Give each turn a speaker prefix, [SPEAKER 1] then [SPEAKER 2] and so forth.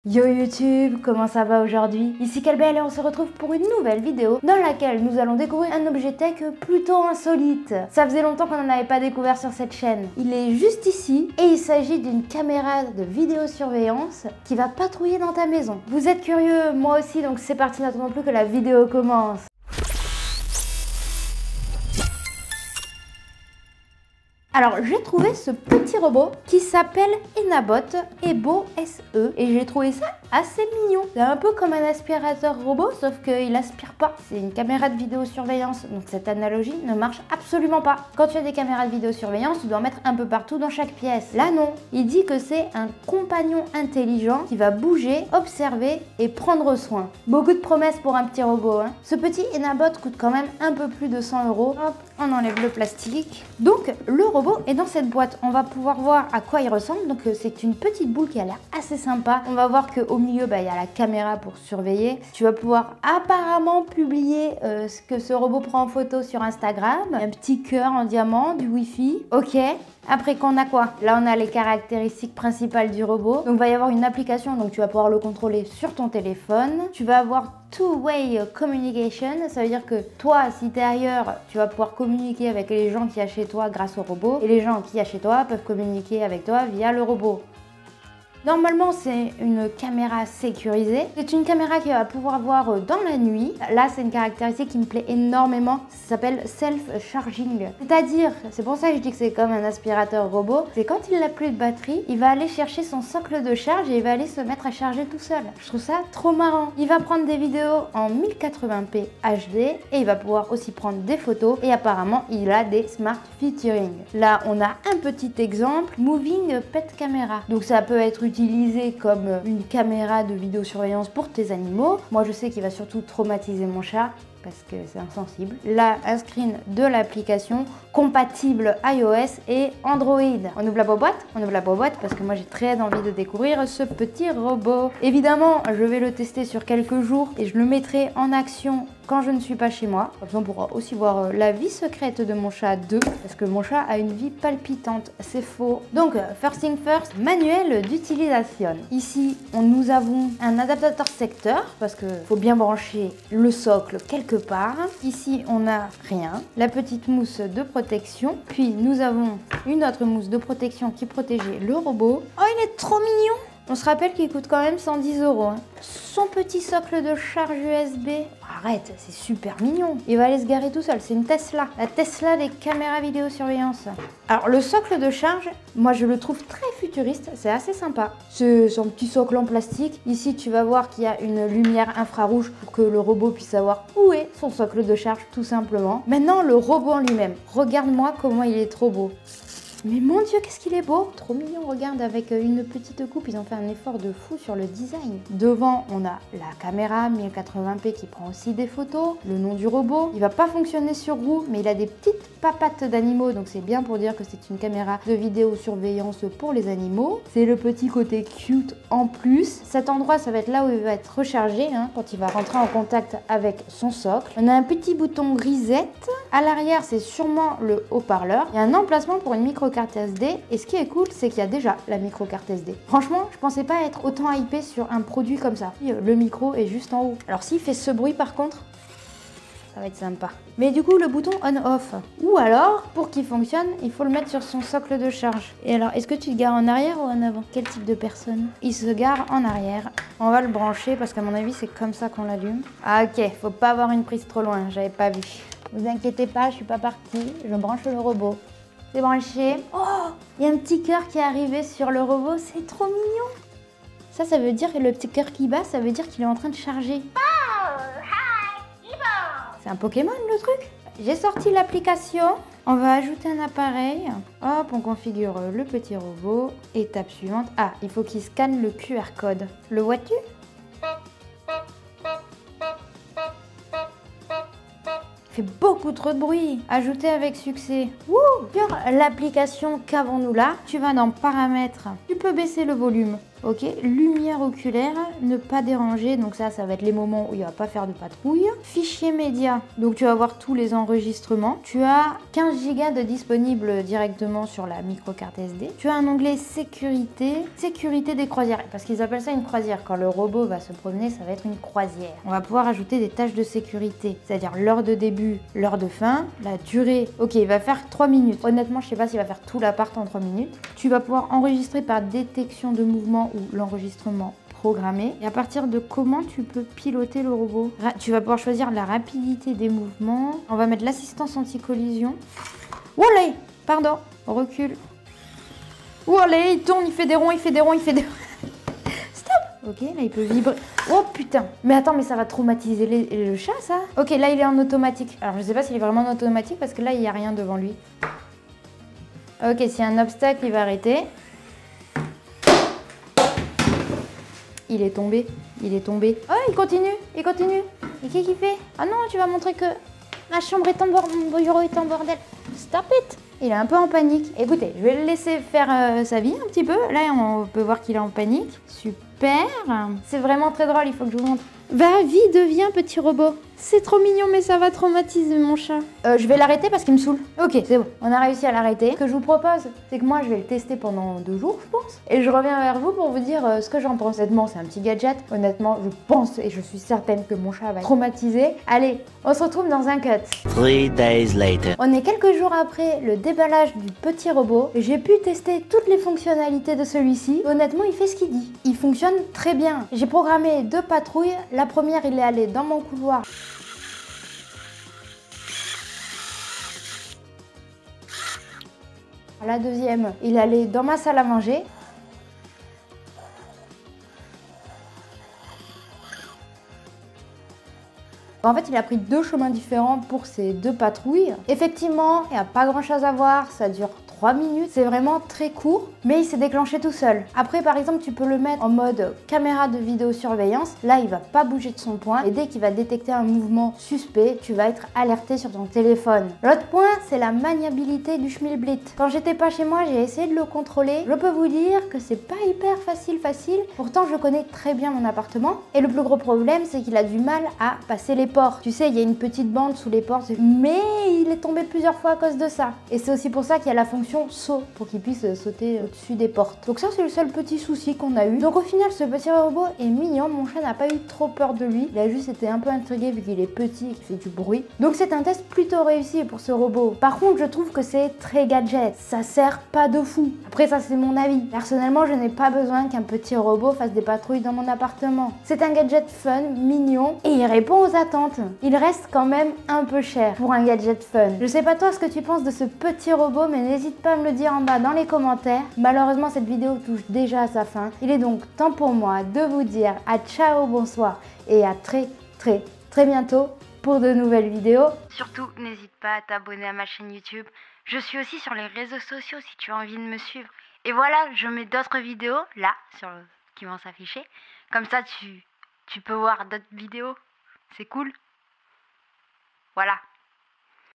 [SPEAKER 1] Yo YouTube, comment ça va aujourd'hui? Ici Calbel et on se retrouve pour une nouvelle vidéo dans laquelle nous allons découvrir un objet tech plutôt insolite. Ça faisait longtemps qu'on n'en avait pas découvert sur cette chaîne. Il est juste ici et il s'agit d'une caméra de vidéosurveillance qui va patrouiller dans ta maison. Vous êtes curieux? Moi aussi, donc c'est parti, n'attendons plus que la vidéo commence. Alors j'ai trouvé ce petit robot qui s'appelle Enabot, Ebo SE, et j'ai trouvé ça assez mignon. C'est un peu comme un aspirateur robot, sauf qu'il aspire pas. C'est une caméra de vidéosurveillance, donc cette analogie ne marche absolument pas. Quand tu as des caméras de vidéosurveillance, tu dois en mettre un peu partout dans chaque pièce. Là non, il dit que c'est un compagnon intelligent qui va bouger, observer et prendre soin. Beaucoup de promesses pour un petit robot, hein. Ce petit Enabot coûte quand même un peu plus de 100 €. Hop, on enlève le plastique. Donc le robot est dans cette boîte. On va pouvoir voir à quoi il ressemble. Donc c'est une petite boule qui a l'air assez sympa. On va voir qu'au milieu, il y a la caméra pour surveiller. Tu vas pouvoir apparemment publier ce que ce robot prend en photo sur Instagram. Un petit cœur en diamant, du Wi-Fi. Ok. Après qu'on a quoi? Là on a les caractéristiques principales du robot. Donc il va y avoir une application, donc tu vas pouvoir le contrôler sur ton téléphone. Tu vas avoir two-way communication, ça veut dire que toi, si tu es ailleurs, tu vas pouvoir communiquer avec les gens qui y a chez toi grâce au robot. Et les gens qui y a chez toi peuvent communiquer avec toi via le robot. Normalement, c'est une caméra sécurisée. C'est une caméra qui va pouvoir voir dans la nuit. Là, c'est une caractéristique qui me plaît énormément. Ça s'appelle self-charging. C'est-à-dire, c'est pour ça que je dis que c'est comme un aspirateur robot. C'est quand il n'a plus de batterie, il va aller chercher son socle de charge et il va aller se mettre à charger tout seul. Je trouve ça trop marrant. Il va prendre des vidéos en 1080p HD et il va pouvoir aussi prendre des photos. Et apparemment, il a des smart featuring. Là, on a un petit exemple. Moving Pet Camera. Donc, ça peut être utilisé comme une caméra de vidéosurveillance pour tes animaux. Moi, je sais qu'il va surtout traumatiser mon chat parce que c'est insensible. Là, un screen de l'application compatible iOS et Android. On ouvre la boîte? On ouvre la boîte parce que moi j'ai très envie de découvrir ce petit robot. Évidemment, je vais le tester sur quelques jours et je le mettrai en action quand je ne suis pas chez moi. Comme ça, on pourra aussi voir la vie secrète de mon chat 2 parce que mon chat a une vie palpitante. C'est faux. Donc, first thing first, manuel d'utilisation. Ici, nous avons un adaptateur secteur parce que faut bien brancher le socle quelque part. Ici, on n'a rien. La petite mousse de protection. Puis, nous avons une autre mousse de protection qui protégeait le robot. Oh, il est trop mignon! On se rappelle qu'il coûte quand même 110 €. Hein. Son petit socle de charge USB. Arrête, c'est super mignon. Il va aller se garer tout seul. C'est une Tesla. La Tesla des caméras vidéosurveillance. Alors, le socle de charge, moi, je le trouve très futuriste. C'est assez sympa. C'est son petit socle en plastique. Ici, tu vas voir qu'il y a une lumière infrarouge pour que le robot puisse savoir où est son socle de charge, tout simplement. Maintenant, le robot en lui-même. Regarde-moi comment il est trop beau. Mais mon Dieu, qu'est-ce qu'il est beau! Trop mignon, regarde, avec une petite coupe, ils ont fait un effort de fou sur le design. Devant, on a la caméra 1080p qui prend aussi des photos, le nom du robot. Il va pas fonctionner sur roue, mais il a des petites papates d'animaux, donc c'est bien pour dire que c'est une caméra de vidéosurveillance pour les animaux. C'est le petit côté cute en plus. Cet endroit, ça va être là où il va être rechargé, hein, quand il va rentrer en contact avec son socle. On a un petit bouton grisette. À l'arrière, c'est sûrement le haut-parleur. Il y a un emplacement pour une micro-carte SD et ce qui est cool c'est qu'il y a déjà la micro-carte SD. Franchement je pensais pas être autant hypé sur un produit comme ça. Le micro est juste en haut. Alors s'il fait ce bruit par contre, ça va être sympa. Mais du coup le bouton on-off. Ou alors pour qu'il fonctionne il faut le mettre sur son socle de charge. Et alors est-ce que tu te gares en arrière ou en avant? Quel type de personne? Il se gare en arrière. On va le brancher parce qu'à mon avis c'est comme ça qu'on l'allume. Ah ok, faut pas avoir une prise trop loin, j'avais pas vu. Vous inquiétez pas, je suis pas partie, je branche le robot. C'est branché. Oh, il y a un petit cœur qui est arrivé sur le robot, c'est trop mignon. Ça veut dire que le petit cœur qui bat, ça veut dire qu'il est en train de charger. Oh, hi, Evo. C'est un Pokémon le truc. J'ai sorti l'application. On va ajouter un appareil. Hop, on configure le petit robot. Étape suivante. Ah, il faut qu'il scanne le QR code. Le vois-tu ? Beaucoup trop de bruit. Ajouter avec succès. Wouh! Sur l'application qu'avons-nous là, tu vas dans paramètres. Tu peux baisser le volume. Ok, lumière oculaire, ne pas déranger, donc ça va être les moments où il va pas faire de patrouille. Fichier média, donc tu vas voir tous les enregistrements. Tu as 15 Go de disponible directement sur la micro-carte SD. Tu as un onglet sécurité, sécurité des croisières, parce qu'ils appellent ça une croisière. Quand le robot va se promener, ça va être une croisière. On va pouvoir ajouter des tâches de sécurité, c'est-à-dire l'heure de début, l'heure de fin, la durée. Ok, il va faire 3 minutes. Honnêtement, je sais pas s'il va faire tout l'appart en 3 minutes. Tu vas pouvoir enregistrer par détection de mouvement ou l'enregistrement programmé. Et à partir de comment tu peux piloter le robot. Tu vas pouvoir choisir la rapidité des mouvements. On va mettre l'assistance anti-collision. Wallay, pardon, on recule. Wallay, il tourne, il fait des ronds, il fait des ronds, il fait des ronds. Stop. Ok, là il peut vibrer. Oh putain. Mais attends, mais ça va traumatiser le chat ça. Ok, là il est en automatique. Alors je sais pas s'il est vraiment en automatique parce que là il n'y a rien devant lui. Ok, s'il y a un obstacle, il va arrêter. Il est tombé, il est tombé. Oh, il continue, il continue. Et qu'est-ce qu'il fait? Ah non, tu vas montrer que ma chambre est en bordel, mon bureau est en bordel. Stop it. Il est un peu en panique. Écoutez, je vais le laisser faire sa vie un petit peu. Là, on peut voir qu'il est en panique. Super. C'est vraiment très drôle, il faut que je vous montre. Va, vie, deviens petit robot. C'est trop mignon, mais ça va traumatiser mon chat. Je vais l'arrêter parce qu'il me saoule. Ok, c'est bon, on a réussi à l'arrêter. Ce que je vous propose, c'est que moi, je vais le tester pendant 2 jours, je pense. Et je reviens vers vous pour vous dire ce que j'en pense. Honnêtement, c'est un petit gadget. Honnêtement, je pense et je suis certaine que mon chat va être traumatisé. Allez, on se retrouve dans un cut.
[SPEAKER 2] 3 days later.
[SPEAKER 1] On est quelques jours après le déballage du petit robot. J'ai pu tester toutes les fonctionnalités de celui-ci. Honnêtement, il fait ce qu'il dit. Il fonctionne très bien. J'ai programmé 2 patrouilles. La première, il est allé dans mon couloir. La deuxième, il est allé dans ma salle à manger. En fait, il a pris 2 chemins différents pour ces 2 patrouilles. Effectivement, il n'y a pas grand chose à voir, ça dure 3 minutes, c'est vraiment très court, mais il s'est déclenché tout seul. Après, par exemple, tu peux le mettre en mode caméra de vidéosurveillance. Là, il va pas bouger de son point et dès qu'il va détecter un mouvement suspect, tu vas être alerté sur ton téléphone. L'autre point, c'est la maniabilité du Schmilblick. Quand j'étais pas chez moi, j'ai essayé de le contrôler. Je peux vous dire que c'est pas hyper facile. Pourtant, je connais très bien mon appartement et le plus gros problème, c'est qu'il a du mal à passer les portes. Tu sais, il y a une petite bande sous les portes, mais il est tombé plusieurs fois à cause de ça. Et c'est aussi pour ça qu'il y a la fonction saut pour qu'il puisse sauter au-dessus des portes. Donc ça, c'est le seul petit souci qu'on a eu. Donc au final, ce petit robot est mignon. Mon chat n'a pas eu trop peur de lui. Il a juste été un peu intrigué vu qu'il est petit et qu'il fait du bruit. Donc c'est un test plutôt réussi pour ce robot. Par contre, je trouve que c'est très gadget. Ça sert pas de fou. Après, ça, c'est mon avis. Personnellement, je n'ai pas besoin qu'un petit robot fasse des patrouilles dans mon appartement. C'est un gadget fun, mignon et il répond aux attentes. Il reste quand même un peu cher pour un gadget fun. Je sais pas toi ce que tu penses de ce petit robot, mais n'hésite pas à me le dire en bas dans les commentaires. Malheureusement, cette vidéo touche déjà à sa fin. Il est donc temps pour moi de vous dire à ciao, bonsoir et à très bientôt pour de nouvelles vidéos. Surtout, n'hésite pas à t'abonner à ma chaîne YouTube. Je suis aussi sur les réseaux sociaux si tu as envie de me suivre. Et voilà, je mets d'autres vidéos là qui vont s'afficher. Comme ça, tu peux voir d'autres vidéos. C'est cool. Voilà.